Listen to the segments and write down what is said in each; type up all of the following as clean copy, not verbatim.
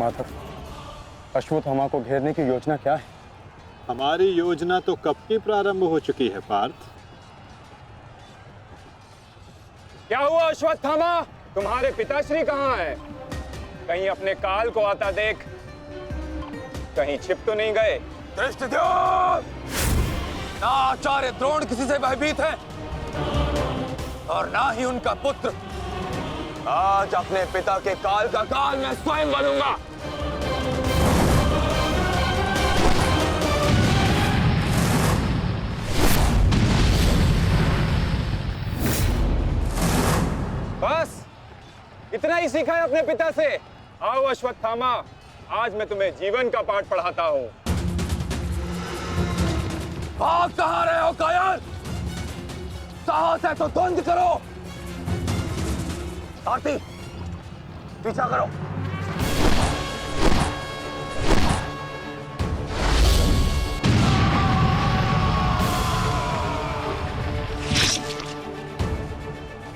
माधव, अश्वत्थामा को घेरने की योजना क्या है? हमारी योजना तो कब की प्रारंभ हो चुकी है पार्थ। क्या हुआ अश्वत्थामा? तुम्हारे पिताश्री कहाँ है? कहीं अपने काल को आता देख, कहीं छिप तो नहीं गए? धृष्टद्युम्न! ना आचार्य द्रोण किसी से भयभीत है और ना ही उनका पुत्र। आज अपने पिता के काल का काल मैं स्वयं बनूंगा। बस इतना ही सीखा है अपने पिता से? आओ अश्वत्थामा, आज मैं तुम्हें जीवन का पाठ पढ़ाता हूँ। भाग कहाँ रहे हो कायर? साहस है तो द्वंद्व करो। सारथी, पीछा करो।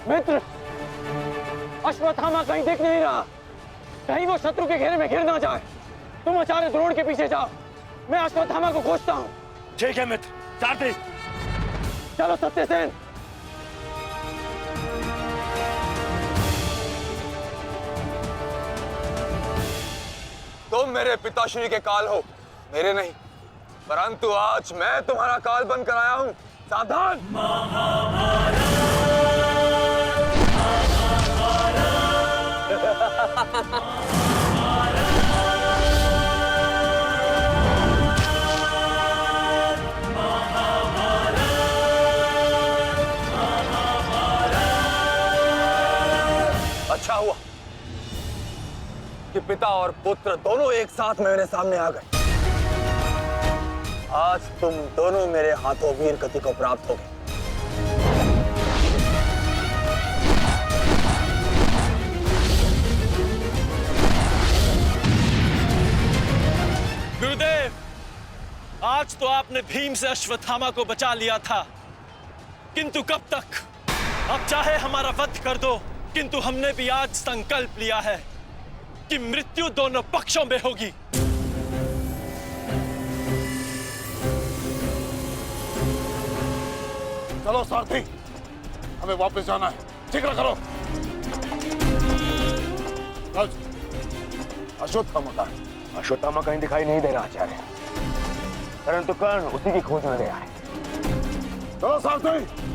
मित्र, अश्वत्थामा कहीं दिख नहीं रहा। कहीं वो शत्रु के घेरे में गिर ना जाए। तुम आचार्य द्रोण के पीछे जाओ, मैं अश्वत्थामा को खोजता हूँ। ठीक है मित्र। सारथी, चलो सत्यसेन। तुम मेरे पिताश्री के काल हो, मेरे नहीं। परंतु आज मैं तुम्हारा काल बनकर आया हूं। सावधान! अच्छा हुआ कि पिता और पुत्र दोनों एक साथ मेरे सामने आ गए। आज तुम दोनों मेरे हाथों वीर गति को प्राप्त होगे। गुरुदेव, आज तो आपने भीम से अश्वत्थामा को बचा लिया था, किंतु कब तक? अब चाहे हमारा वध कर दो, किंतु हमने भी आज संकल्प लिया है कि मृत्यु दोनों पक्षों में होगी। चलो सारथी, हमें वापस जाना है। जिक्र करो। अश्वत्थामा का है? अश्वत्थामा कहीं दिखाई नहीं दे रहा आचार्य, परंतु कर्ण उसी की खोज में गया है। चलो सारथी।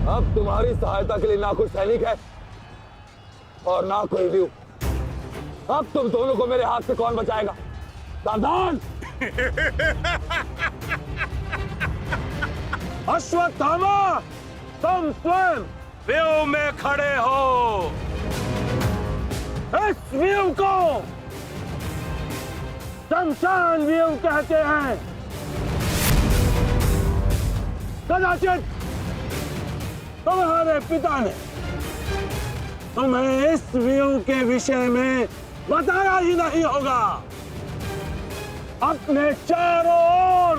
अब तुम्हारी सहायता के लिए ना कोई सैनिक है और ना कोई व्यू। अब तुम दोनों को मेरे हाथ से कौन बचाएगा? सावधान! अश्वत्थामा, तुम स्वयं व्यू में खड़े हो। इस व्यू को शमशान व्यू कहते हैं। कदाचित तुम्हारे पिता ने तुम्हें इस व्यू के विषय में बताया ही नहीं होगा। अपने चारों ओर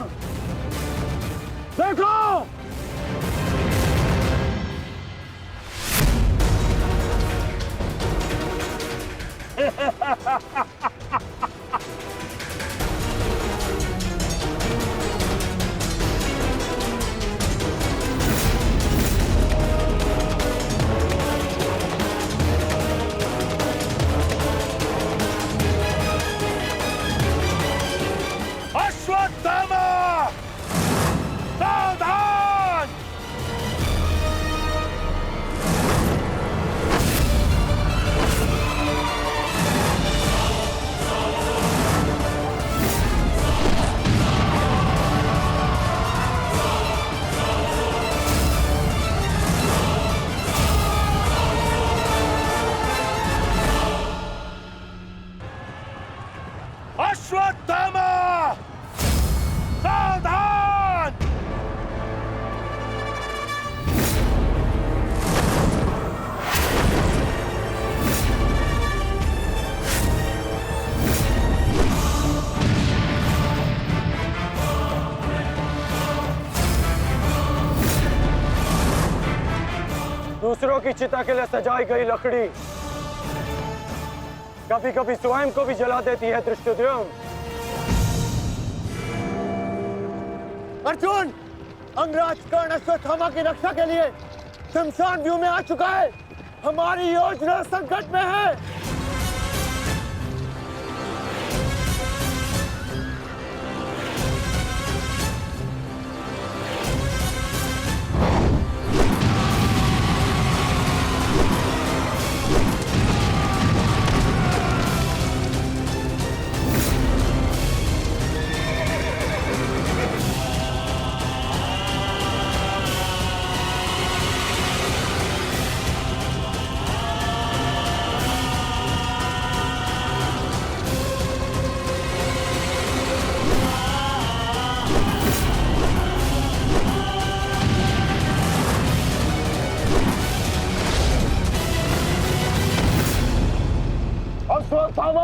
देखो। अश्वत्थामा, सावधान! अश्वत्थामा, सावधान! की चिता के लिए सजाई गई लकड़ी कभी कभी स्वयं को भी जला देती है धृष्टद्युम्न। अर्जुन, अंगराज कर्ण अश्वत्थामा की रक्षा के लिए शमशान व्यू में आ चुका है। हमारी योजना संकट में है। अश्वत्थामा!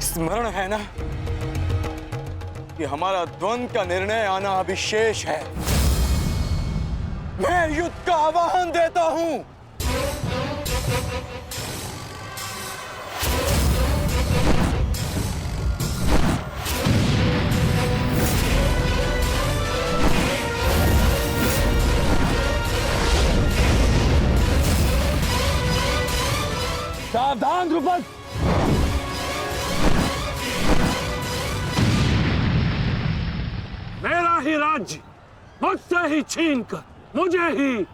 स्मरण है ना कि हमारा द्वंद्व का निर्णय आना अभी शेष है। मैं युद्ध का आह्वान देता हूं। सावधान द्रुपद! मेरा ही राज्य मुझसे ही छीनकर मुझे ही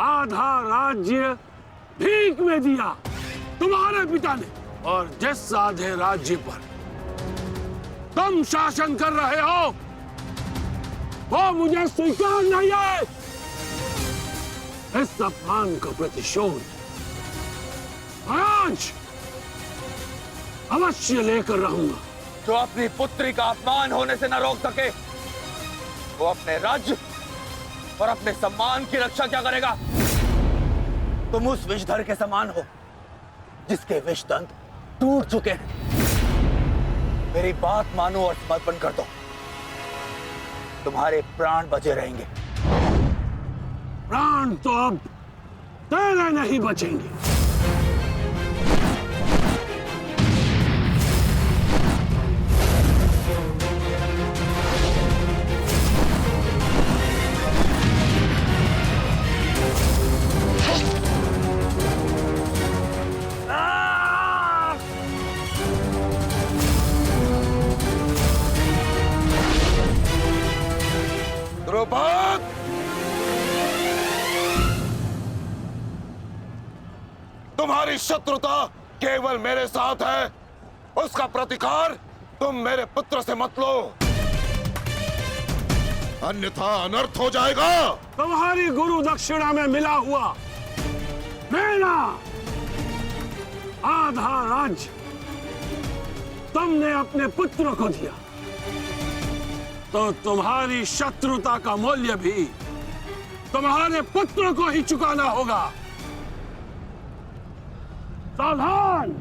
आधा राज्य भीख में दिया तुम्हारे पिता ने, और जिस आधे राज्य पर तुम शासन कर रहे हो वो मुझे स्वीकार नहीं है। इस अपमान का प्रतिशोध आज अवश्य लेकर रहूंगा। जो अपनी पुत्री का अपमान होने से न रोक सके वो अपने राज्य और अपने सम्मान की रक्षा क्या करेगा? तुम उस विषधर के समान हो जिसके विषदंत टूट चुके हैं। मेरी बात मानो और समर्पण कर दो, तुम्हारे प्राण बचे रहेंगे। प्राण तो अब तेरे नहीं बचेंगे। द्रुपद, तुम्हारी शत्रुता केवल मेरे साथ है, उसका प्रतिकार तुम मेरे पुत्र से मत लो, अन्यथा अनर्थ हो जाएगा। तुम्हारी गुरु दक्षिणा में मिला हुआ मेरा आधा राज्य तुमने अपने पुत्र को दिया, तो तुम्हारी शत्रुता का मूल्य भी तुम्हारे पुत्र को ही चुकाना होगा। सावधान!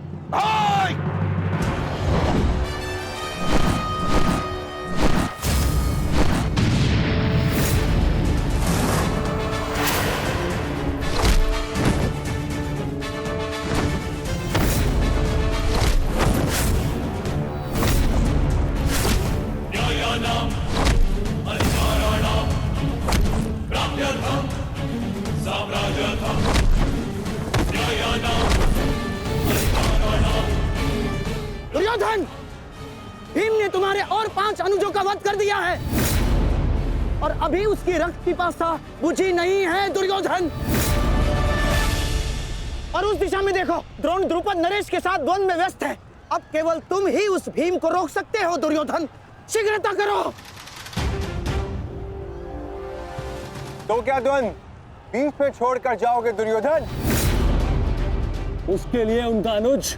दुर्योधन, भीम ने तुम्हारे और 5 अनुजों का वध कर दिया है। और अभी उसकी रक्त पिपासा बुझी नहीं है दुर्योधन। और उस दिशा में देखो, द्रोण द्रुपद नरेश के साथ द्वंद्व में व्यस्त है। अब केवल तुम ही उस भीम को रोक सकते हो दुर्योधन, शीघ्रता करो। तो क्या द्वंद्व बीच पे छोड़कर जाओगे दुर्योधन? उसके लिए उनका अनुज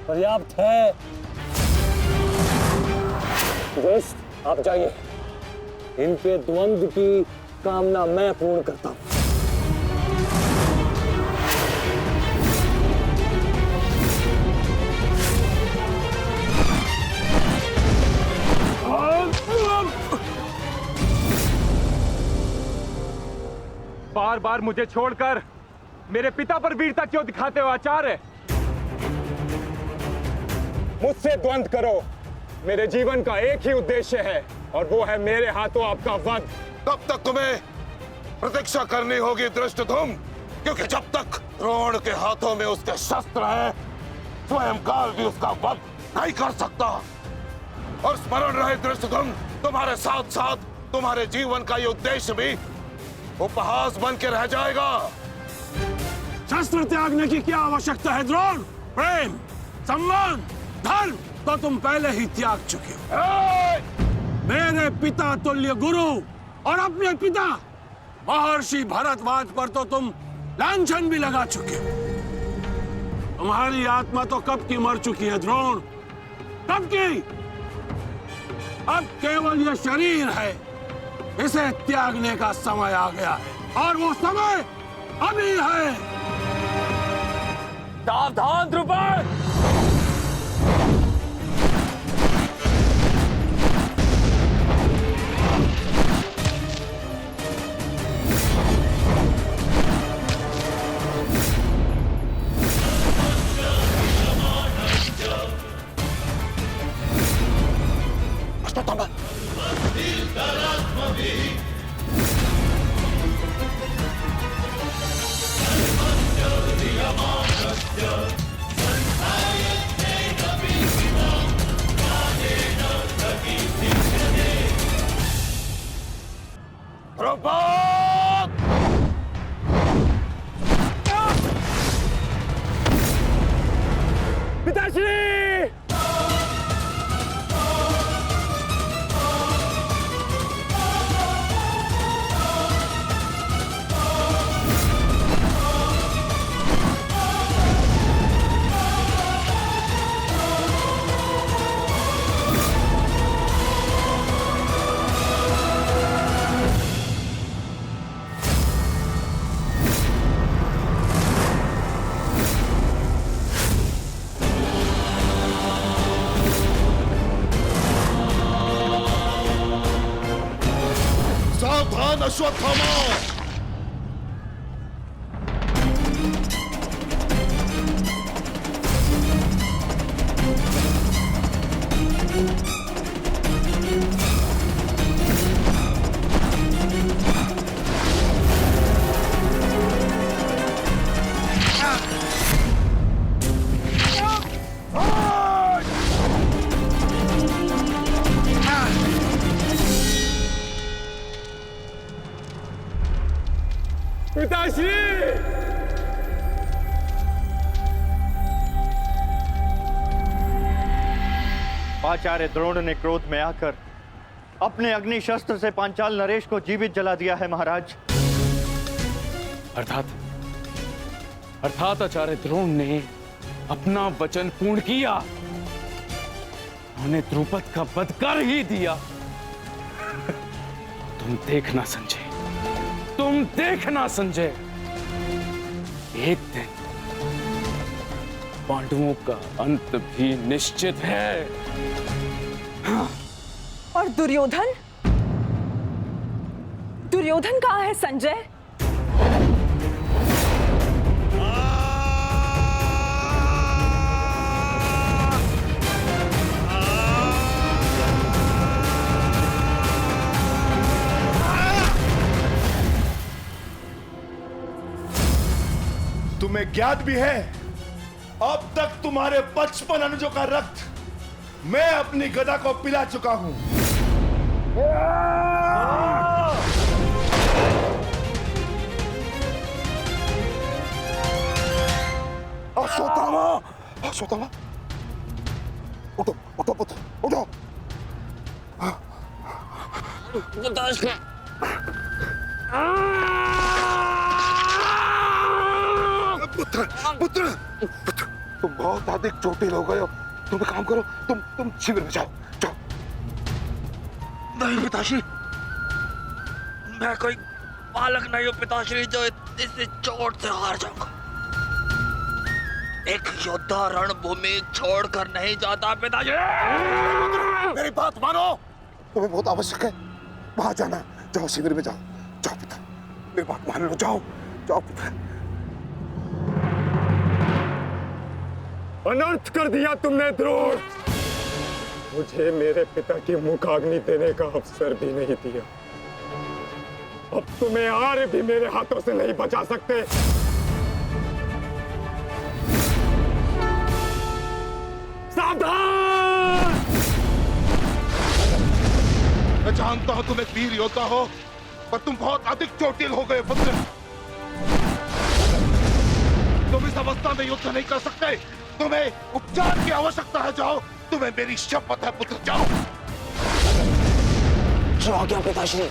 पर्याप्त है। दोस्त, आप जाइए, इनके द्वंद्व की कामना मैं पूर्ण करता हूं। बार बार मुझे छोड़कर मेरे पिता पर वीरता क्यों दिखाते हो आचार्य? मुझसे द्वंद्व करो, मेरे जीवन का एक ही उद्देश्य है और वो है मेरे हाथों आपका वध। तब तक तुम्हें प्रतीक्षा करनी होगी धृष्टद्युम्न, क्योंकि जब तक द्रोण के हाथों में उसके शस्त्र हैं, स्वयं काल भी उसका वध नहीं कर सकता। और स्मरण रहे धृष्टद्युम्न, तुम्हारे साथ साथ तुम्हारे जीवन का ये उद्देश्य भी उपहास बन के रह जाएगा। शस्त्र त्यागने की क्या आवश्यकता है द्रोण? प्रेम, सम्मान, धर्म तो तुम पहले ही त्याग चुके हो। मेरे पिता तुल्य गुरु और अपने पिता महर्षि भरद्वाज पर तो तुम लांछन भी लगा चुके हो। तुम्हारी आत्मा तो कब की मर चुकी है द्रोण, कब की। अब केवल यह शरीर है, इसे त्यागने का समय आ गया है और वो समय अभी है। सावधान द्रुपद! अश्वत्थामा! द्रुपद! पिताश्री! सावधान अश्वत्थामा! पिताश्री! आचार्य द्रोण ने क्रोध में आकर अपने अग्नि शस्त्र से पांचाल नरेश को जीवित जला दिया है महाराज। अर्थात आचार्य द्रोण ने अपना वचन पूर्ण किया, उन्होंने द्रुपद का वध कर ही दिया। तुम देखना संजय, तुम देखना संजय, एक दिन पांडवों का अंत भी निश्चित है। और दुर्योधन? दुर्योधन कहाँ है संजय? तुम्हें ज्ञात भी है, अब तक तुम्हारे 55 अनुजों का रक्त मैं अपनी गदा को पिला चुका हूं। अश्वत्थामा, उठो उठो पुत्र, उठो। पुत्र पुत्र पुत्र, तुम बहुत अधिक चोटिल हो गए हो। तुम एक काम करो, तुम शिविर में जाओ, जाओ। नहीं पिताश्री, मैं कोई बालक नहीं हूँ पिताश्री जो इस चोट से हार जाऊंगा। एक योद्धा रणभूमि छोड़कर नहीं जाता पिताश्री। मेरी बात मानो, तुम्हें बहुत आवश्यक है वहां जाना। जाओ शिविर में जाओ, जाओ पुत्र, मेरी बात मान लो, जाओ जाओ पुत्र। अनर्थ कर दिया तुमने द्रोण, मुझे मेरे पिता की मुखाग्नि देने का अवसर भी नहीं दिया। अब तुम्हें आर्य भी मेरे हाथों से नहीं बचा सकते। सावधान! मैं जानता हूं तुम एक वीर योद्धा हो, पर तुम बहुत अधिक चोटिल हो गए पुत्र। तुम इस अवस्था में युद्ध नहीं कर सकते, तुम्हें उपचार की आवश्यकता है। जाओ, तुम्हें मेरी शपथ है पुत्र, जाओ। जो आ गया पिताश्री।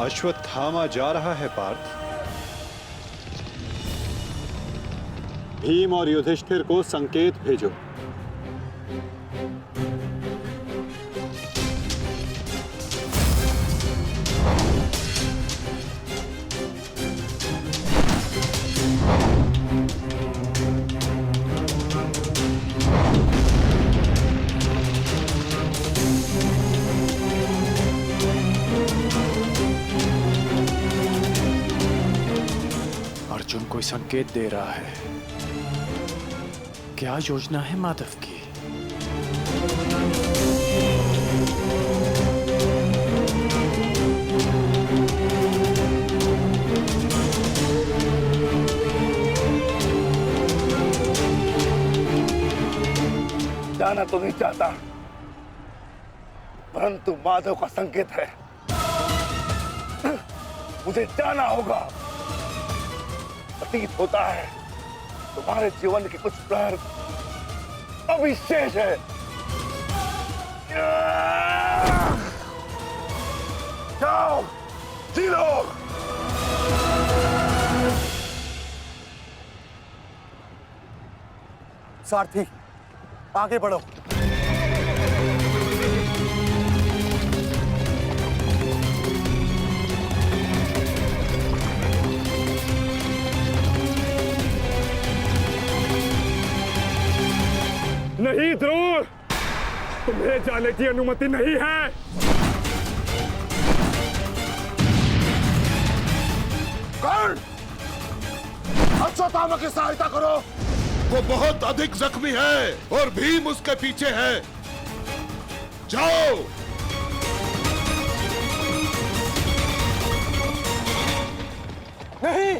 अश्वत्थामा जा रहा है पार्थ। भीम और युधिष्ठिर को संकेत भेजो। अर्जुन कोई संकेत दे रहा है। क्या योजना है माधव की? जाना तो नहीं चाहता, परंतु माधव का संकेत है, मुझे जाना होगा। प्रतीत होता है तुम्हारे जीवन के कुछ प्रहर अभी शेष है। जाओ, जी लो। सारथी, आगे बढ़ो। नहीं द्रोण, तुम्हें जाने की अनुमति नहीं है। कर्ण, अश्वत्थामा की सहायता करो। वो बहुत अधिक जख्मी है और भीम उसके पीछे है। जाओ। नहीं,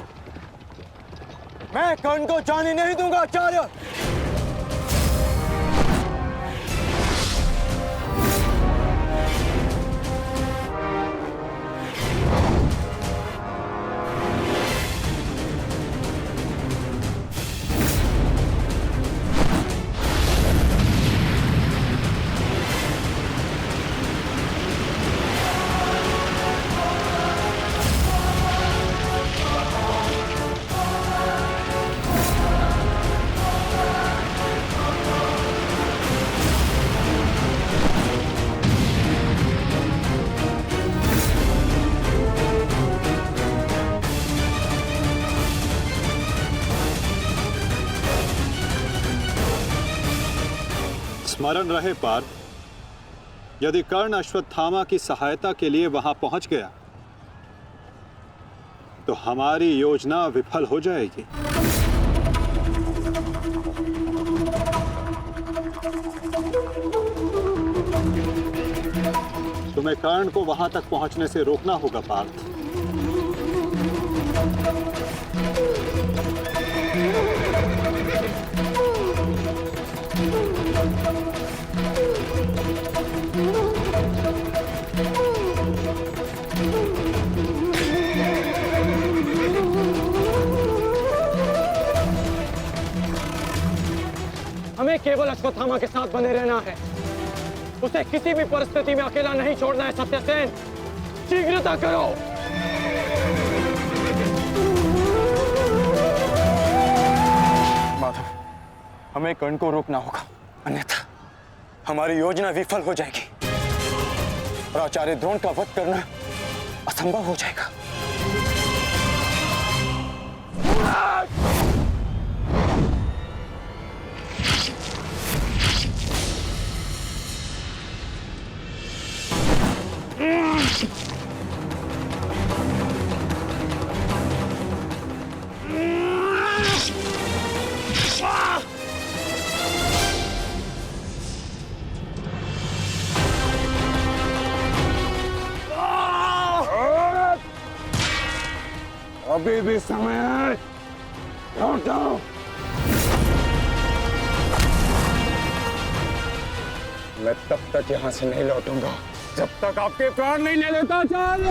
मैं कर्ण को जाने नहीं दूंगा आचार्य। स्मरण रहे पार्थ, यदि कर्ण अश्वत्थामा की सहायता के लिए वहां पहुंच गया तो हमारी योजना विफल हो जाएगी। तुम्हें कर्ण को वहां तक पहुंचने से रोकना होगा पार्थ। हमें केवल अश्वत्थामा के साथ बने रहना है। उसे किसी भी परिस्थिति में अकेला नहीं छोड़ना है। सत्यसेन, शीघ्रता करो। माधव, हमें कर्ण को रोकना होगा, अन्यथा हमारी योजना विफल हो जाएगी और आचार्य द्रोण का वध करना असंभव हो जाएगा। अभी भी समय है, लौटो। मैं तब तक यहां से नहीं लौटूंगा जब तक आपके प्राण नहीं ले लेता आचार्य।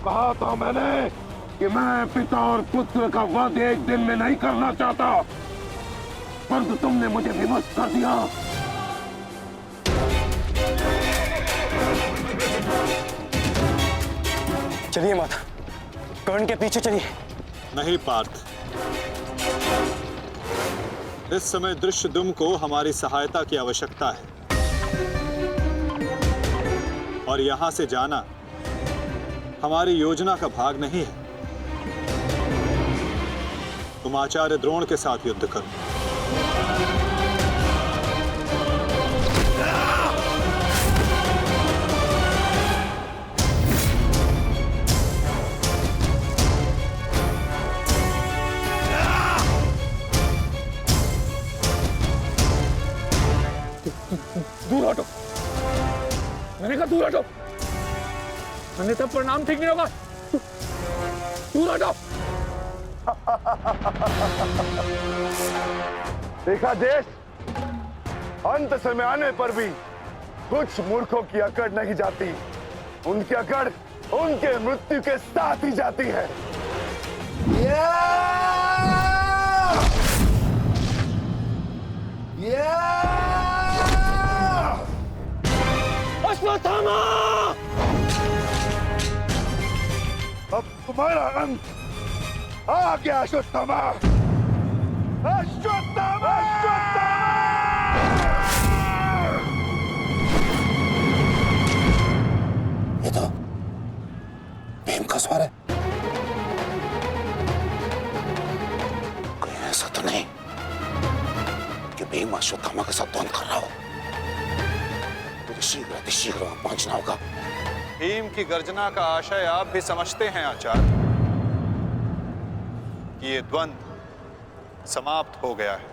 कहा था मैंने कि मैं पिता और पुत्र का वध एक दिन में नहीं करना चाहता, परंतु तुमने मुझे विवश कर दिया। चलिए माता, कर्ण के पीछे चलिए। नहीं पार्थ, इस समय दृष्टद्युम्न को हमारी सहायता की आवश्यकता है और यहां से जाना हमारी योजना का भाग नहीं है। तुम आचार्य द्रोण के साथ युद्ध करो। दूर हटो, मैंने कहा दूर हटो। मैंने तब प्रणाम ठीक नहीं होगा। दूर हटो। देखा देश, अंत समय आने पर भी कुछ मूर्खों की अकड़ नहीं जाती। उनकी अकड़ उनके मृत्यु के साथ ही जाती है। अश्वत्थामा! अब तुम्हारा अंत आ गया अश्वत्थामा। अश्वत्थामा! ये तो भीम का स्वर है। कोई ऐसा तो नहीं कि भीम अश्वत्थामा के साथ द्वंद्व कर रहा हो। शीघ्र अतिशीघ्र वहां पहुंचना होगा। भीम की गर्जना का आशय आप भी समझते हैं आचार्य कि ये द्वंद्व समाप्त हो गया है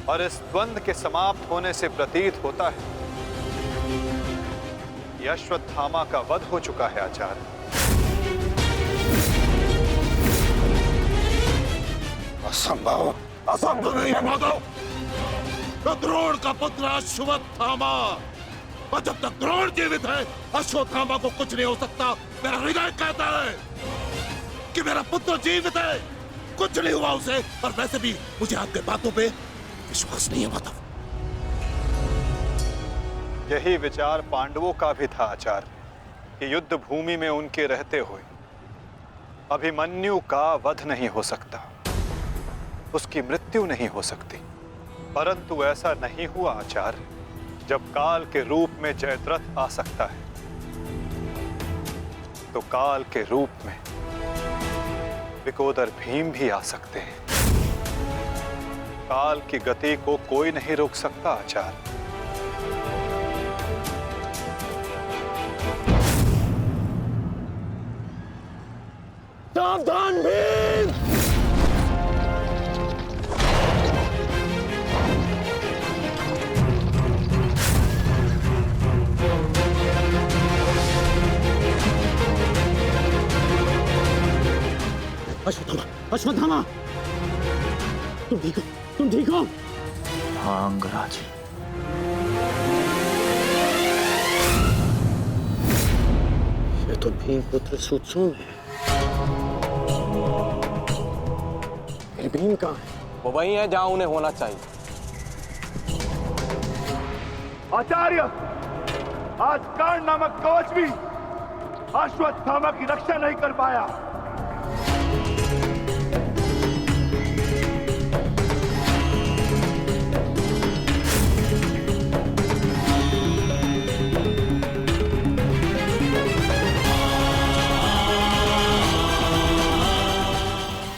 और इस द्वंद्व के समाप्त होने से प्रतीत होता है कि अश्वत्थामा का वध हो चुका है आचार्य। असंभव, असंभव नहीं है माधव। तो द्रोण का पुत्र अश्वत्थामा, और जब तक द्रोण जीवित है अश्वत्थामा को कुछ नहीं हो सकता। मेरा हृदय कहता है कि मेरा पुत्र जीवित है, कुछ नहीं हुआ उसे। और वैसे भी मुझे आपके बातों पे विश्वास नहीं है माधव। यही विचार पांडवों का भी था आचार्य कि युद्ध भूमि में उनके रहते हुए अभिमन्यु का वध नहीं हो सकता, उसकी मृत्यु नहीं हो सकती। परंतु ऐसा नहीं हुआ आचार्य। जब काल के रूप में जयद्रथ आ सकता है तो काल के रूप में विकोदर भीम भी आ सकते हैं। काल की गति को कोई नहीं रोक सकता आचार्य। सावधान भीम! अश्वत्थामा, अश्वत्थामा, तुम ठीक हो? तुम ठीक हो? हाँ अंगराज, ये तो भीम पुत्र सुत्सुन है। फिर भीम कहाँ है? वो वही है जहां उन्हें होना चाहिए। आचार्य, आज कर्ण नामक कवच भी अश्वत्थामा की रक्षा नहीं कर पाया।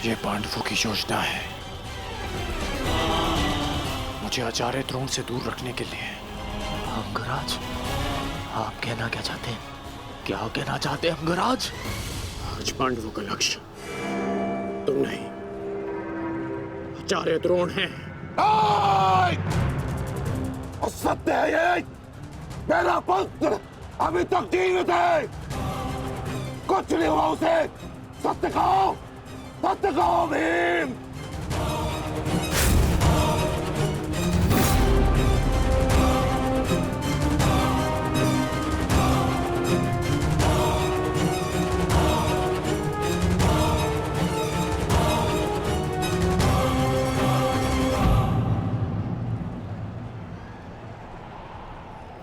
ये पांडवों की योजना है, मुझे आचार्य द्रोण से दूर रखने के लिए। अंगराज, आप कहना क्या चाहते हैं? क्या कहना चाहते हैं अंगराज? आज पांडवों का लक्ष्य तुम नहीं, आचार्य द्रोण है। असत्य है ये! मेरा पुत्र अभी तक जीवित है, कुछ नहीं हुआ उसे। सत्य कहो, सत्य कहो भीम!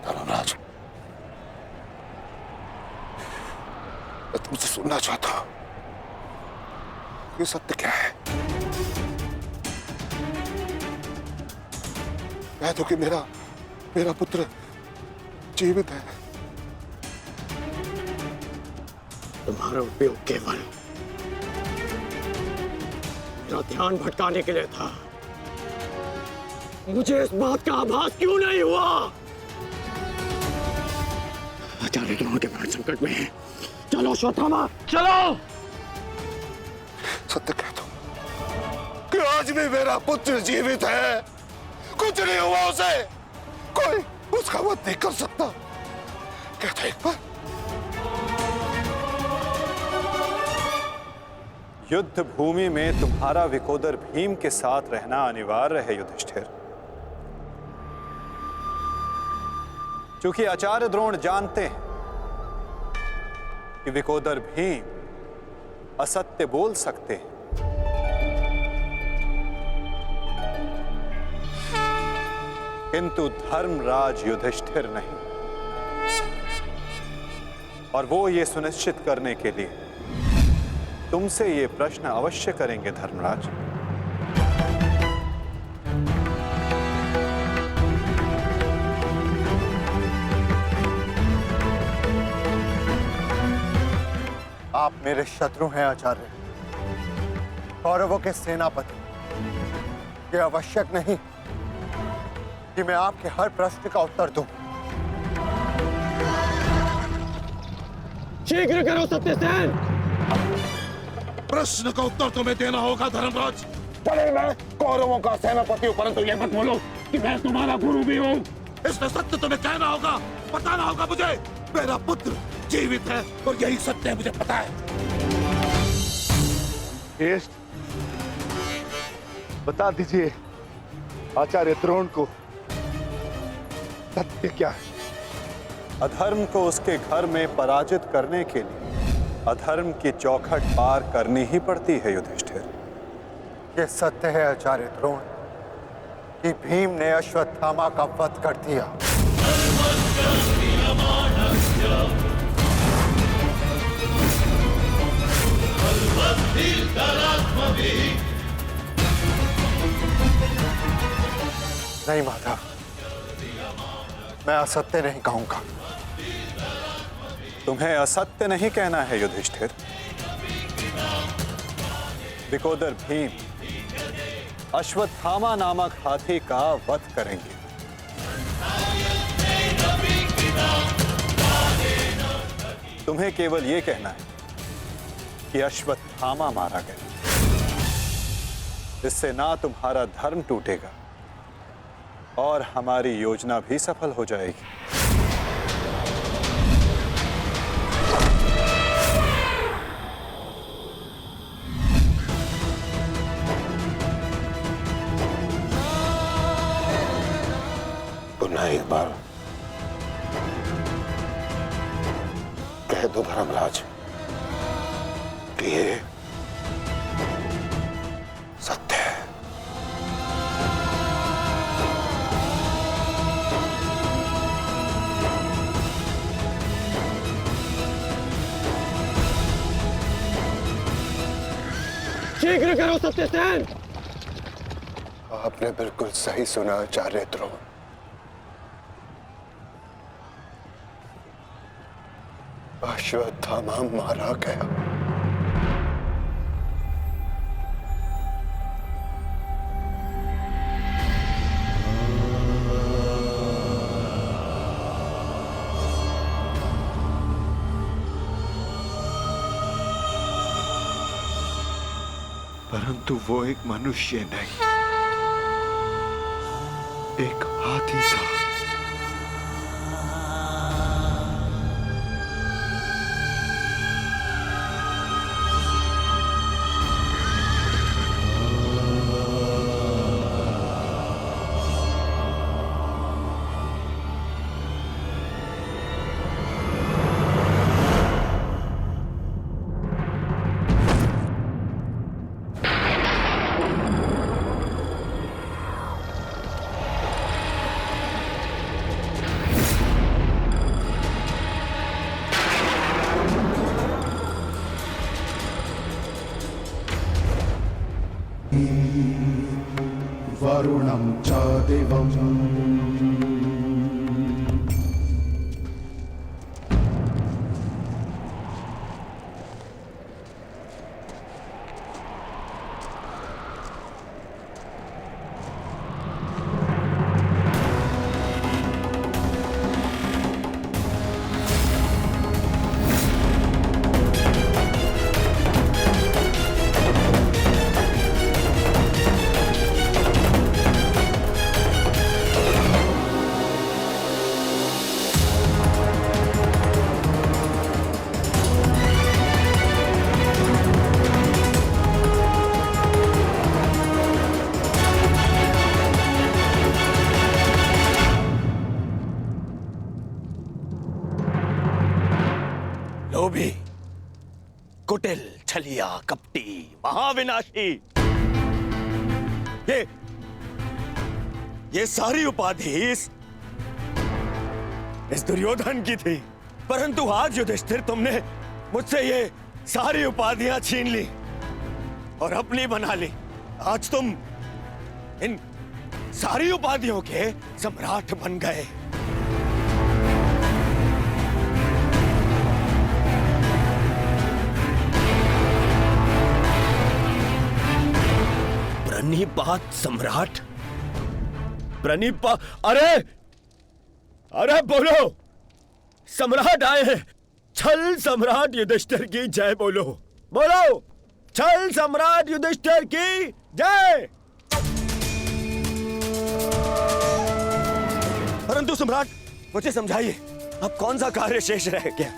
धर्मराज, मैं तुमसे सुनना चाहता हूं, ये सत्य क्या है? कह दो कि मेरा पुत्र जीवित है। तुम्हारा उपयोग केवल मेरा ध्यान भटकाने के लिए था। मुझे इस बात का आभास क्यों नहीं हुआ? आचार्य द्रोण के प्राण संकट में है। चलो अश्वत्थामा, चलो। सत्य कह दो कि आज भी मेरा पुत्र जीवित है, कुछ नहीं हुआ उसे, कोई उसका वध नहीं कर सकता। कहता एक बार। युद्ध भूमि में तुम्हारा विकोदर भीम के साथ रहना अनिवार्य है युधिष्ठिर, क्योंकि आचार्य द्रोण जानते हैं कि विकोदर भीम असत्य बोल सकते हैं, किंतु धर्मराज युधिष्ठिर नहीं। और वो ये सुनिश्चित करने के लिए तुमसे ये प्रश्न अवश्य करेंगे धर्मराज। आप मेरे शत्रु हैं आचार्य, कौरवों के सेनापति। ये आवश्यक नहीं कि मैं आपके हर प्रश्न का उत्तर दूं। शीघ्र करो सत्यसेन। प्रश्न का उत्तर तुम्हें देना होगा धर्मराज। भले मैं कौरवों का सेनापति हूं, परंतु ये मत बोलो कि मैं तुम्हारा गुरु भी हूं। इसलिए सत्य तुम्हें कहना होगा, बताना होगा मुझे। मेरा पुत्र जीवित है और यही सत्य है, मुझे पता है। बता दीजिए आचार्य द्रोण को सत्य क्या है? अधर्म को उसके घर में पराजित करने के लिए अधर्म की चौखट पार करनी ही पड़ती है युधिष्ठिर। ये सत्य है आचार्य द्रोण कि भीम ने अश्वत्थामा का वध कर दिया। नहीं माधव, मैं असत्य नहीं कहूंगा। तुम्हें असत्य नहीं कहना है युधिष्ठिर। विकोदर भीम अश्वत्थामा नामक हाथी का वध करेंगे। तुम्हें केवल ये कहना है कि अश्वत्थामा मारा गया। इससे ना तुम्हारा धर्म टूटेगा और हमारी योजना भी सफल हो जाएगी। पुनः एक बार कह दो धर्मराज कि ये सत्य है। शीघ्र करो सत्यसेन। आपने बिल्कुल सही सुना आचार्य द्रोण। अश्वत्थामा मारा गया। परंतु वो एक मनुष्य नहीं, एक हाथी था। वरुणं च दिवम् लोभी, कुटिल, छलिया, कपटी, महाविनाशी, ये सारी उपाधि इस दुर्योधन की थी। परंतु आज युधिष्ठिर तुमने मुझसे ये सारी उपाधियां छीन ली और अपनी बना ली। आज तुम इन सारी उपाधियों के सम्राट बन गए। प्रणिपात सम्राट, अरे बोलो, सम्राट आए हैं। छल सम्राट युधिष्ठिर की जय बोलो, बोलो, छल सम्राट युधिष्ठिर की जय। परंतु सम्राट मुझे समझाइए, अब कौन सा कार्य शेष रह गया?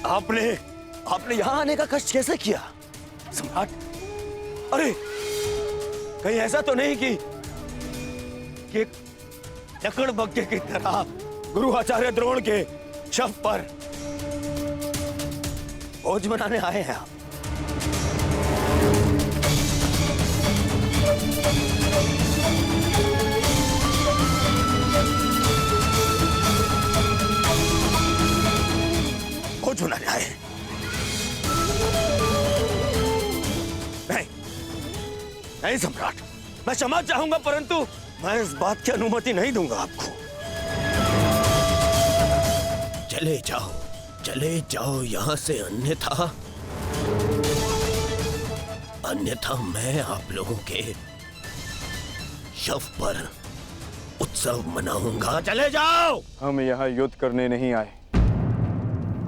आपने यहां आने का कष्ट कैसे किया सम्राट? अरे कहीं ऐसा तो नहीं कि लकड़बग्घे की तरह गुरु आचार्य द्रोण के शव पर भोज मनाने आए हैं आप? भोज मनाने आए हैं? नहीं सम्राट, मैं क्षमा चाहूंगा, परंतु मैं इस बात की अनुमति नहीं दूंगा आपको। चले जाओ यहां से, अन्यथा मैं आप लोगों के शव पर उत्सव मनाऊंगा। चले जाओ। हम यहाँ युद्ध करने नहीं आए,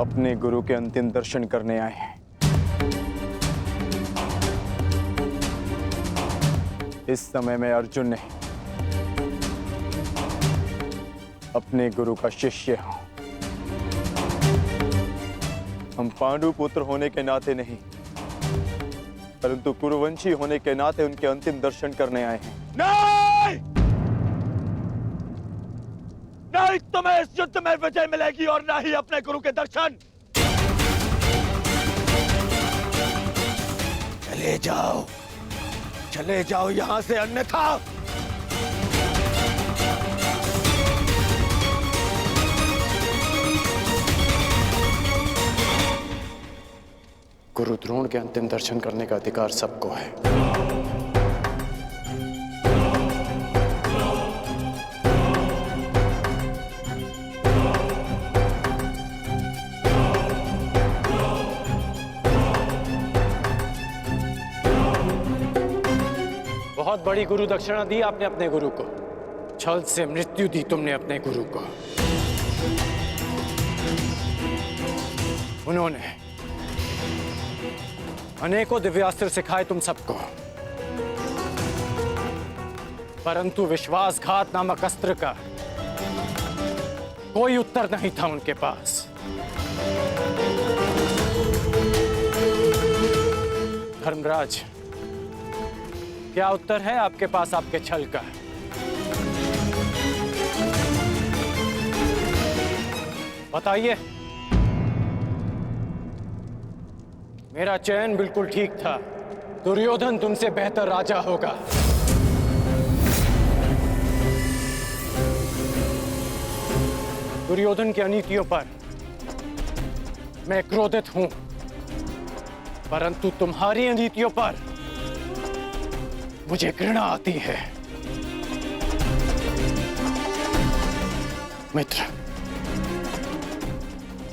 अपने गुरु के अंतिम दर्शन करने आए हैं। इस समय मैं अर्जुन नहीं, अपने गुरु का शिष्य हूं। हम पांडु पुत्र होने के नाते नहीं, परंतु कुरुवंशी होने के नाते उनके अंतिम दर्शन करने आए हैं। नहीं! नहीं, तुम्हें इस युद्ध में विजय मिलेगी और ना ही अपने गुरु के दर्शन। चले जाओ यहां से, अन्यथा गुरु द्रोण के अंतिम दर्शन करने का अधिकार सबको है। बहुत बड़ी गुरु दक्षिणा दी आपने अपने गुरु को। छल से मृत्यु दी तुमने अपने गुरु को। उन्होंने अनेकों दिव्यास्त्र सिखाए तुम सबको, परंतु विश्वासघात नामक अस्त्र का कोई उत्तर नहीं था उनके पास। धर्मराज, क्या उत्तर है आपके पास आपके छल का? बताइए। मेरा चयन बिल्कुल ठीक था। दुर्योधन तुमसे बेहतर राजा होगा। दुर्योधन की अनीतियों पर मैं क्रोधित हूं, परंतु तुम्हारी अनीतियों पर मुझे घृणा आती है। मित्र,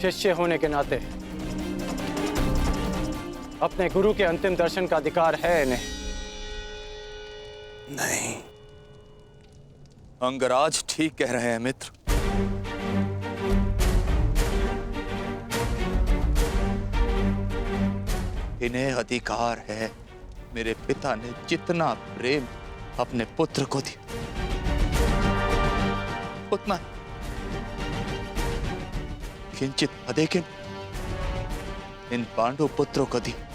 शिष्य होने के नाते अपने गुरु के अंतिम दर्शन का अधिकार है इन्हें? नहीं, अंगराज ठीक कह रहे हैं मित्र। इन्हें अधिकार है। मेरे पिता ने जितना प्रेम अपने पुत्र को दिया, उतना किंचित अधिक इन पांडु पुत्रों को दिया।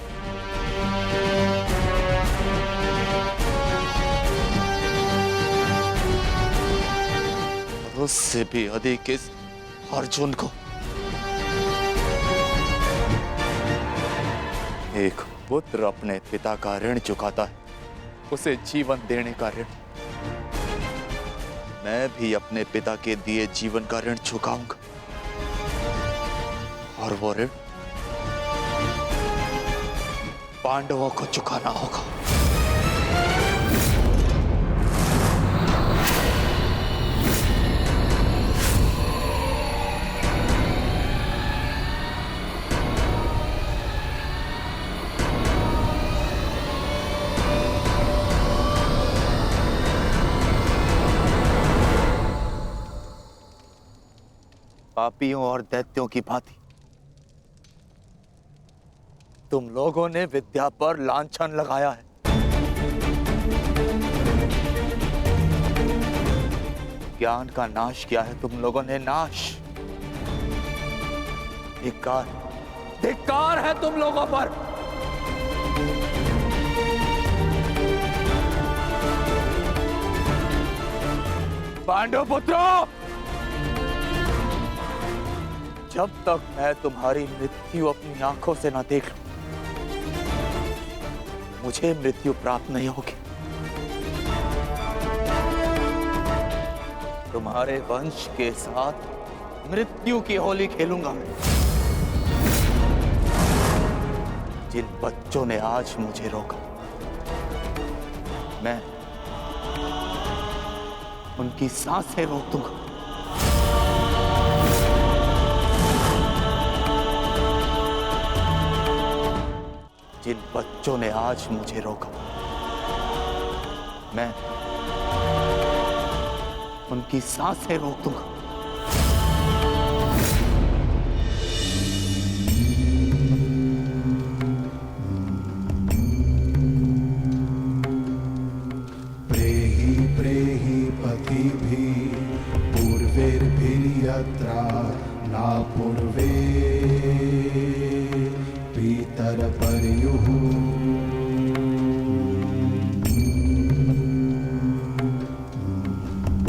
उससे भी अधिक इस अर्जुन को। एक पुत्र अपने पिता का ऋण चुकाता है, उसे जीवन देने का ऋण। मैं भी अपने पिता के दिए जीवन का ऋण चुकाऊंगा, और वो ऋण पांडवों को चुकाना होगा। पापियों और दैत्यों की भांति तुम लोगों ने विद्या पर लांछन लगाया है। ज्ञान का नाश किया है तुम लोगों ने, नाश। धिक्कार, धिक्कार है तुम लोगों पर। पांडव पुत्रों, जब तक मैं तुम्हारी मृत्यु अपनी आंखों से ना देख लूं, मुझे मृत्यु प्राप्त नहीं होगी। तुम्हारे वंश के साथ मृत्यु की होली खेलूंगा मैं। जिन बच्चों ने आज मुझे रोका, मैं उनकी सांसें रोक दूंगा। जिन बच्चों ने आज मुझे रोका, मैं उनकी सांसें रोक दूंगा। पूर्वेर्भिर्यत्र न पूर्वे पितरपर्युः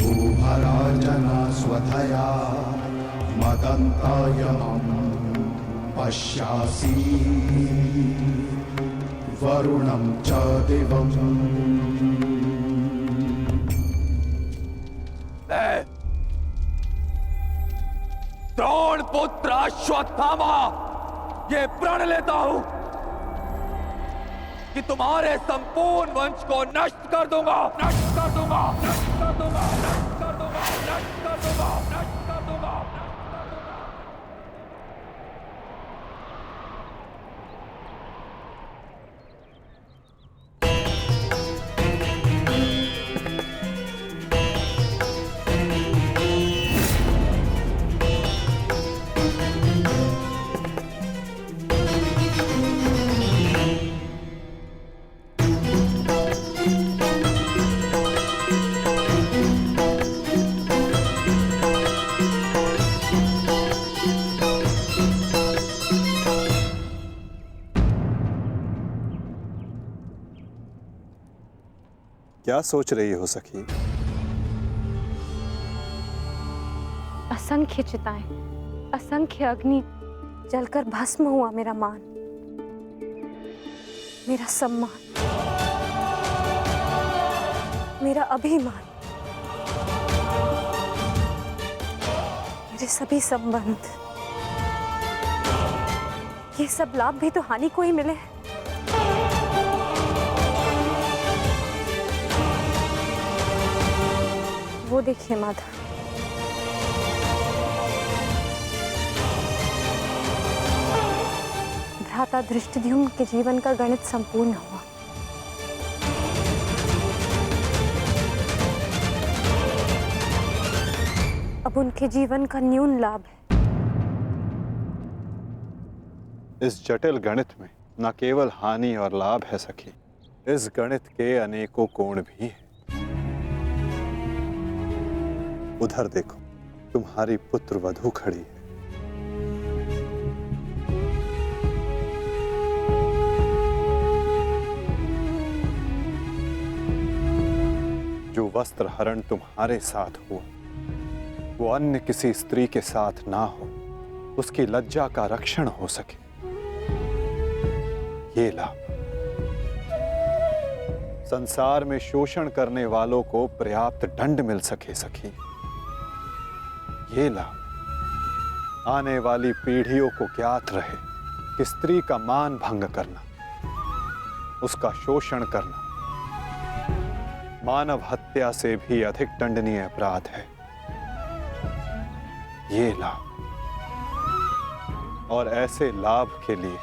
उभराजना स्वधया मदन्तायमं पश्यासि वरुणं च दिवम् द्रोण पुत्र अश्वत्थामा, ये प्रण लेता हूं कि तुम्हारे संपूर्ण वंश को नष्ट कर दूंगा, नष्ट कर दूंगा, नष्ट कर दूंगा, नष्ट कर दूंगा, नष्ट कर दूंगा, नष्ट कर दूंगा। क्या सोच रही हो सखी? असंख्य चिताएं, असंख्य अग्नि जलकर भस्म हुआ मेरा मान, मेरा सम्मान, मेरा अभिमान, मेरे सभी संबंध, ये सब लाभ भी तो हानि को ही मिले हैं। वो देखिए माधव, भ्राता धृष्टद्युम्न के जीवन का गणित संपूर्ण हुआ। अब उनके जीवन का न्यून लाभ है। इस जटिल गणित में न केवल हानि और लाभ है सखी, इस गणित के अनेकों कोण भी हैं। उधर देखो, तुम्हारी पुत्र वधू खड़ी है। जो वस्त्र हरण तुम्हारे साथ हुआ, वो अन्य किसी स्त्री के साथ ना हो, उसकी लज्जा का रक्षण हो सके, ये लाभ। संसार में शोषण करने वालों को पर्याप्त दंड मिल सके सखी, ये लाभ। आने वाली पीढ़ियों को ज्ञात रहे कि स्त्री का मान भंग करना, उसका शोषण करना मानव हत्या से भी अधिक दंडनीय अपराध है, ये लाभ। और ऐसे लाभ के लिए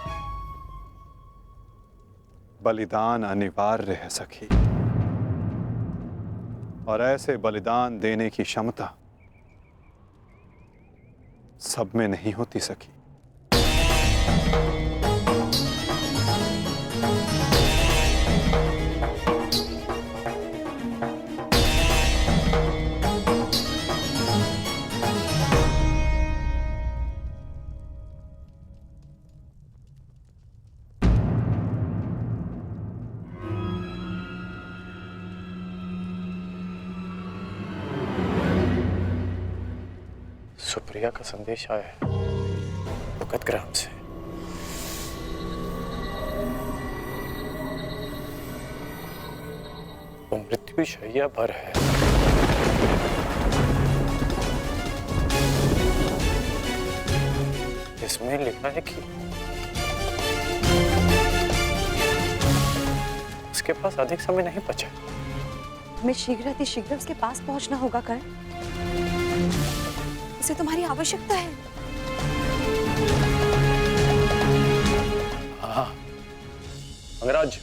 बलिदान अनिवार्य है सखी, और ऐसे बलिदान देने की क्षमता सब में नहीं होती सखी। सुप्रिया का संदेश आया है भगतग्राम से। वो मृत्यु शैया पर है। इसमें लिखा है कि उसके पास अधिक समय नहीं बचा। हमें शीघ्र उसके पास पहुंचना होगा कर्ण। उसे तुम्हारी आवश्यकता है। हाँ, अंगराज,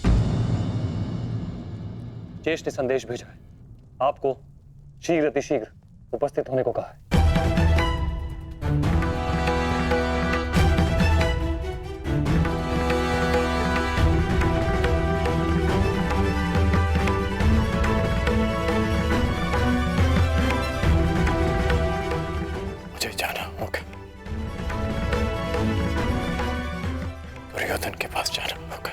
ज्येष्ठ ने संदेश भेजा है, आपको शीघ्र उपस्थित होने को कहा है। मुझे जाना होगा, दुर्योधन के पास जाना होगा।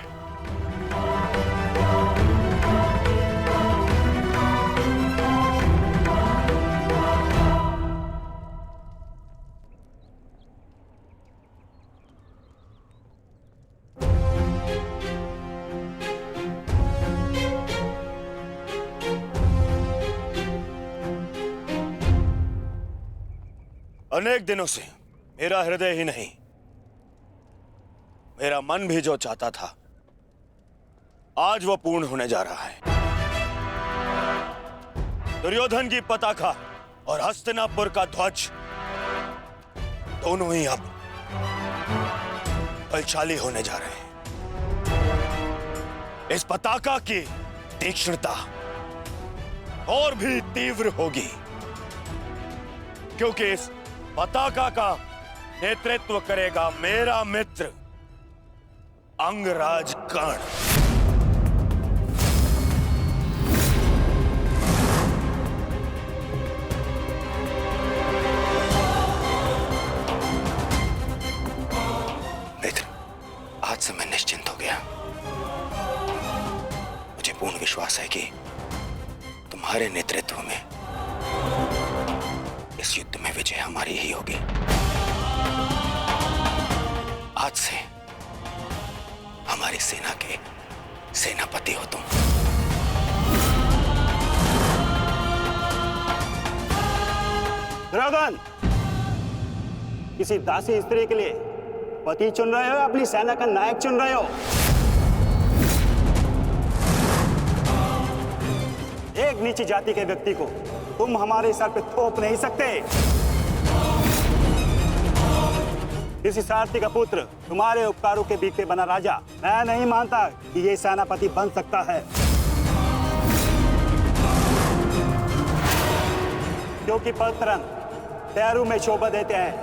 अनेक दिनों से मेरा हृदय ही नहीं, मेरा मन भी जो चाहता था, आज वो पूर्ण होने जा रहा है। दुर्योधन की पताका और हस्तिनापुर का ध्वज दोनों ही अब बलशाली होने जा रहे हैं। इस पताका की तीक्ष्णता और भी तीव्र होगी, क्योंकि इस पताका का नेतृत्व करेगा मेरा मित्र अंगराज कर्ण। मित्र, आज से मैं निश्चिंत हो गया। मुझे पूर्ण विश्वास है कि तुम्हारे नेतृत्व में इस युद्ध में विजय हमारी ही होगी। आज से हमारी सेना के सेनापति हो तुम। दुर्योधन, किसी दासी स्त्री के लिए पति चुन रहे हो या अपनी सेना का नायक चुन रहे हो? एक नीची जाति के व्यक्ति को तुम हमारे सर पे थोप नहीं सकते। किसी सारथी का पुत्र तुम्हारे उपकारों के बीच पे बना राजा मैं नहीं मानता कि ये सेनापति बन सकता है, क्योंकि पलतरन पैरों में शोभा देते हैं,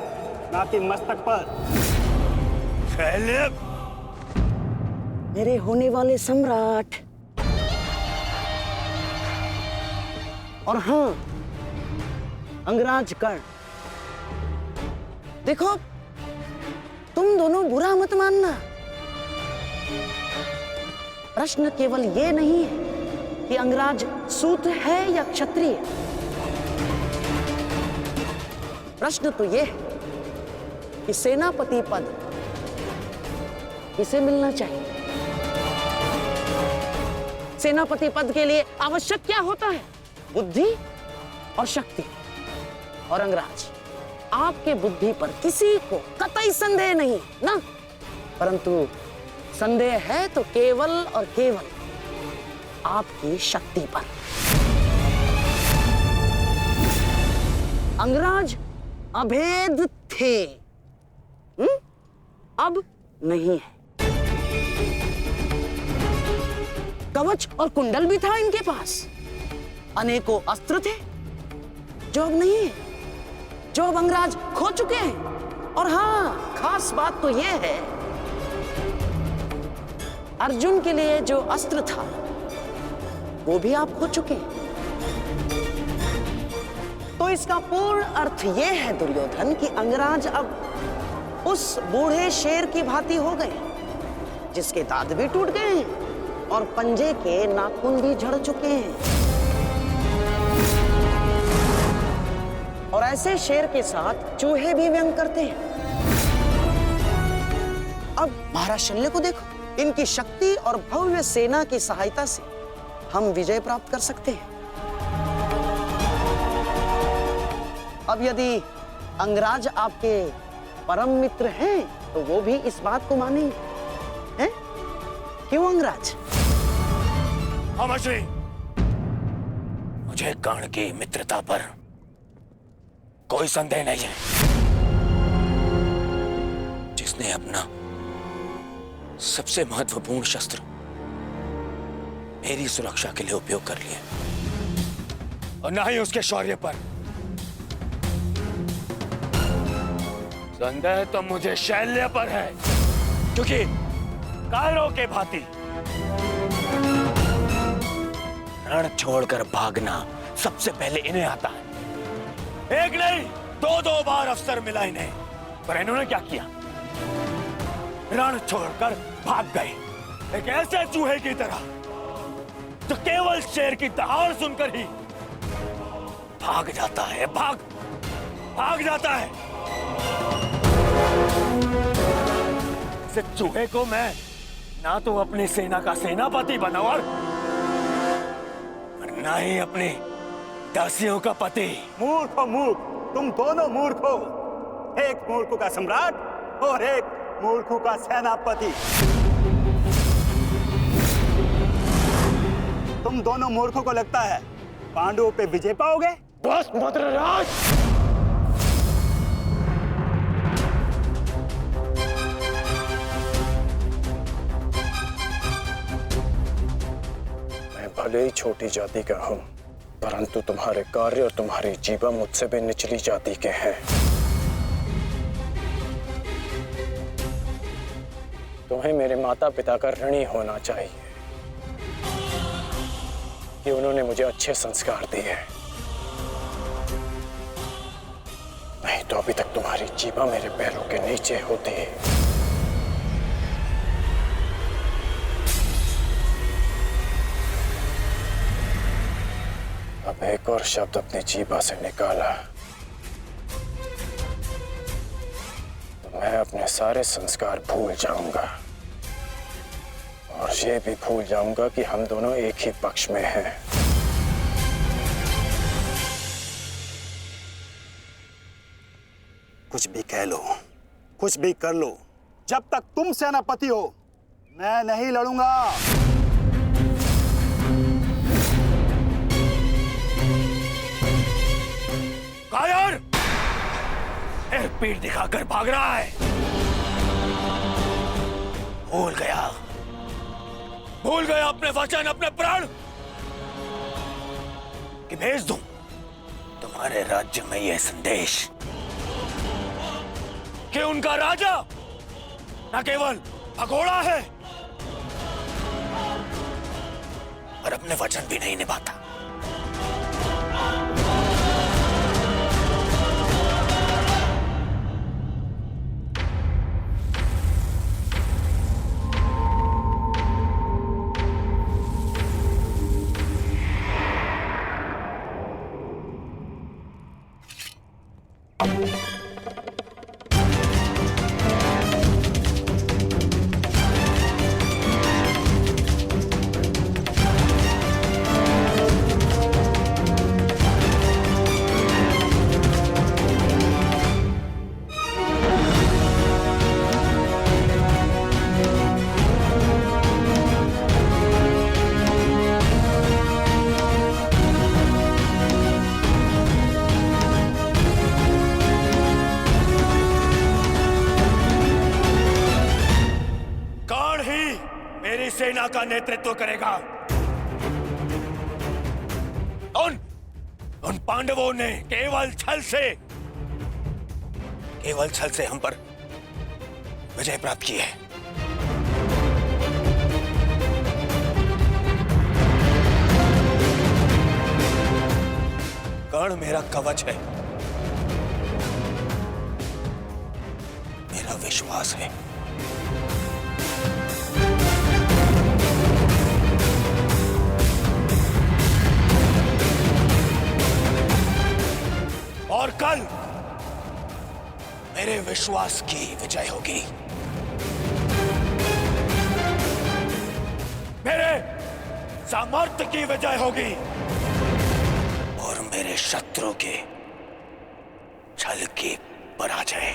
ना कि मस्तक पर। मेरे होने वाले सम्राट, और हाँ अंगराज कर्ण, देखो तुम दोनों बुरा मत मानना। प्रश्न केवल ये नहीं है कि अंगराज सूत है या क्षत्रिय। प्रश्न तो ये है कि सेनापति पद किसे मिलना चाहिए। सेनापति पद के लिए आवश्यक क्या होता है? बुद्धि और शक्ति। और अंगराज, आपके बुद्धि पर किसी को कतई संदेह नहीं ना, परंतु संदेह है तो केवल और केवल आपकी शक्ति पर। अंगराज अभेद थे, अब नहीं है। कवच और कुंडल भी था इनके पास, अनेकों अस्त्र थे जो अब नहीं है, जो अब अंगराज खो चुके हैं। और हाँ, खास बात तो यह है, अर्जुन के लिए जो अस्त्र था वो भी आप खो चुके हैं। तो इसका पूर्ण अर्थ यह है दुर्योधन कि अंगराज अब उस बूढ़े शेर की भांति हो गए, जिसके दांत भी टूट गए हैं और पंजे के नाखून भी झड़ चुके हैं। और ऐसे शेर के साथ चूहे भी व्यंग करते हैं। अब महाराज शल्य को देखो, इनकी शक्ति और भव्य सेना की सहायता से हम विजय प्राप्त कर सकते हैं। अब यदि अंगराज आपके परम मित्र हैं तो वो भी इस बात को मानेंगे, हैं? क्यों अंगराज? अमश्री, मुझे कर्ण की मित्रता पर कोई संदेह नहीं है। जिसने अपना सबसे महत्वपूर्ण शस्त्र मेरी सुरक्षा के लिए उपयोग कर लिया, और ना ही उसके शौर्य पर। संदेह तो मुझे शैल्य पर है, क्योंकि कायरों के भांति रण छोड़कर भागना सबसे पहले इन्हें आता है। एक नहीं दो बार अवसर मिला इन्हें, पर इन्होंने क्या किया? रण छोड़कर भाग गए। एक ऐसे चूहे की तरह जो केवल शेर की दहाड़ सुनकर ही भाग जाता है, भाग जाता है। इस चूहे को मैं ना तो अपनी सेना का सेनापति बनाऊं और ना ही अपनी दासियों का पति। मूर्ख हो मूर्ख, तुम दोनों मूर्ख हो। एक मूर्ख का सम्राट और एक मूर्ख का सेनापति। तुम दोनों मूर्खों को लगता है पांडवों पे विजय पाओगे? बस मद्रराज, मैं भले ही छोटी जाति का हूं, परंतु तुम्हारे कार्य और तुम्हारी जीवा मुझसे भी निचली जाति के हैं। तुम्हें मेरे माता पिता का ऋणी होना चाहिए कि उन्होंने मुझे अच्छे संस्कार दिए, नहीं तो अभी तक तुम्हारी जीवा मेरे पैरों के नीचे होती। अब एक और शब्द अपनी जीवा से निकाला तो मैं अपने सारे संस्कार भूल जाऊंगा और ये भी भूल जाऊंगा कि हम दोनों एक ही पक्ष में हैं। कुछ भी कह लो, कुछ भी कर लो, जब तक तुम सेनापति हो मैं नहीं लड़ूंगा। कायर, पीठ दिखाकर भाग रहा है। भूल गया अपने वचन, अपने प्रण कि भेज दूं तुम्हारे राज्य में यह संदेश कि उनका राजा न केवल भगोड़ा है पर अपने वचन भी नहीं निभाता। सेना का नेतृत्व करेगा। उन पांडवों ने केवल छल से हम पर विजय प्राप्त की है। कर्ण मेरा कवच है, मेरा विश्वास है। और कल मेरे विश्वास की विजय होगी, मेरे सामर्थ्य की विजय होगी और मेरे शत्रु के छल की पराजय।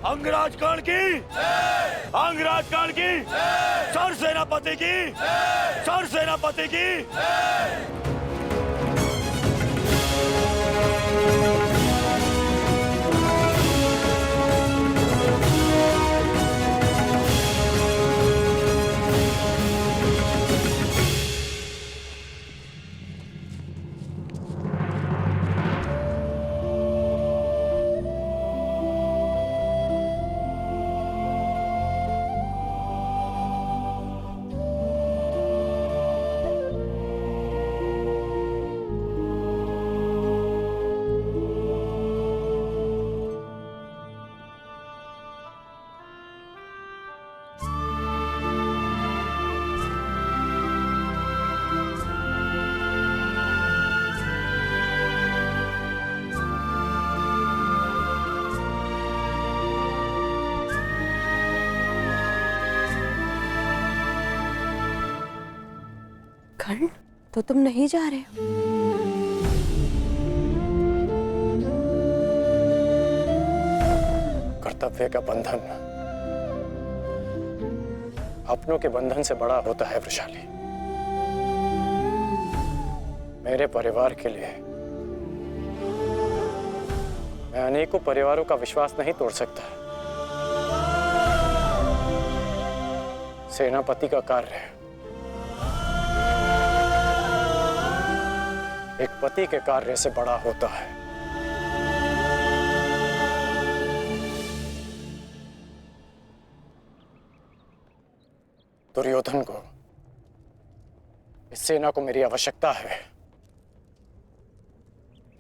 अंगराज कर्ण की, अंगराज कर्ण की, सर सेनापति की, सर सेनापति की। कर्ण, तो तुम नहीं जा रहे हो? कर्तव्य का बंधन अपनों के बंधन से बड़ा होता है वृषाली। मेरे परिवार के लिए मैं अनेकों परिवारों का विश्वास नहीं तोड़ सकता। सेनापति का कार्य एक पति के कार्य से बड़ा होता है। दुर्योधन को, इस सेना को मेरी आवश्यकता है।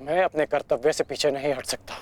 मैं अपने कर्तव्य से पीछे नहीं हट सकता।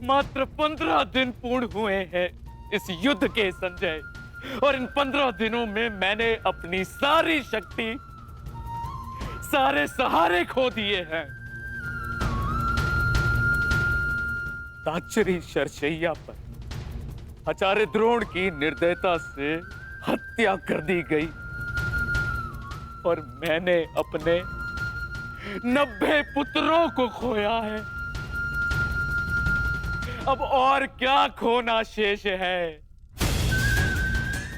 मात्र 15 दिन पूर्ण हुए हैं इस युद्ध के संजय, और इन 15 दिनों में मैंने अपनी सारी शक्ति, सारे सहारे खो दिए हैं। ताचरी शरशैया पर आचार्य द्रोण की निर्दयता से हत्या कर दी गई, और मैंने अपने 90 पुत्रों को खोया है। अब और क्या खोना शेष है?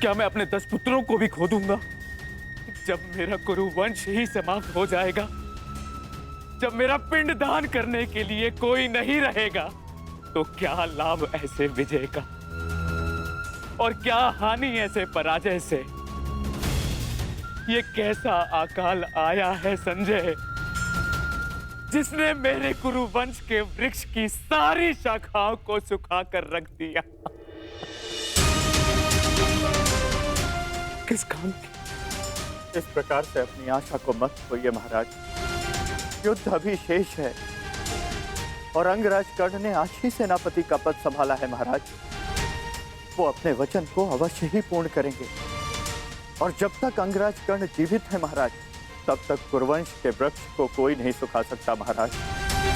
क्या मैं अपने 10 पुत्रों को भी खो दूंगा? जब मेरा कुरुवंश ही समाप्त हो जाएगा, जब मेरा पिंड दान करने के लिए कोई नहीं रहेगा, तो क्या लाभ ऐसे विजय का, और क्या हानि ऐसे पराजय से? ये कैसा अकाल आया है संजय, जिसने मेरे कुरुवंश के वृक्ष की सारी शाखाओं को सुखाकर रख दिया। किस काम की? इस प्रकार से अपनी आशा को मत खोइए महाराज। युद्ध अभी शेष है, और अंगराज कर्ण ने आज ही सेनापति का पद संभाला है महाराज। वो अपने वचन को अवश्य ही पूर्ण करेंगे, और जब तक अंगराज कर्ण जीवित है महाराज, तब तक कुरुवंश के वृक्ष को कोई नहीं सुखा सकता महाराज।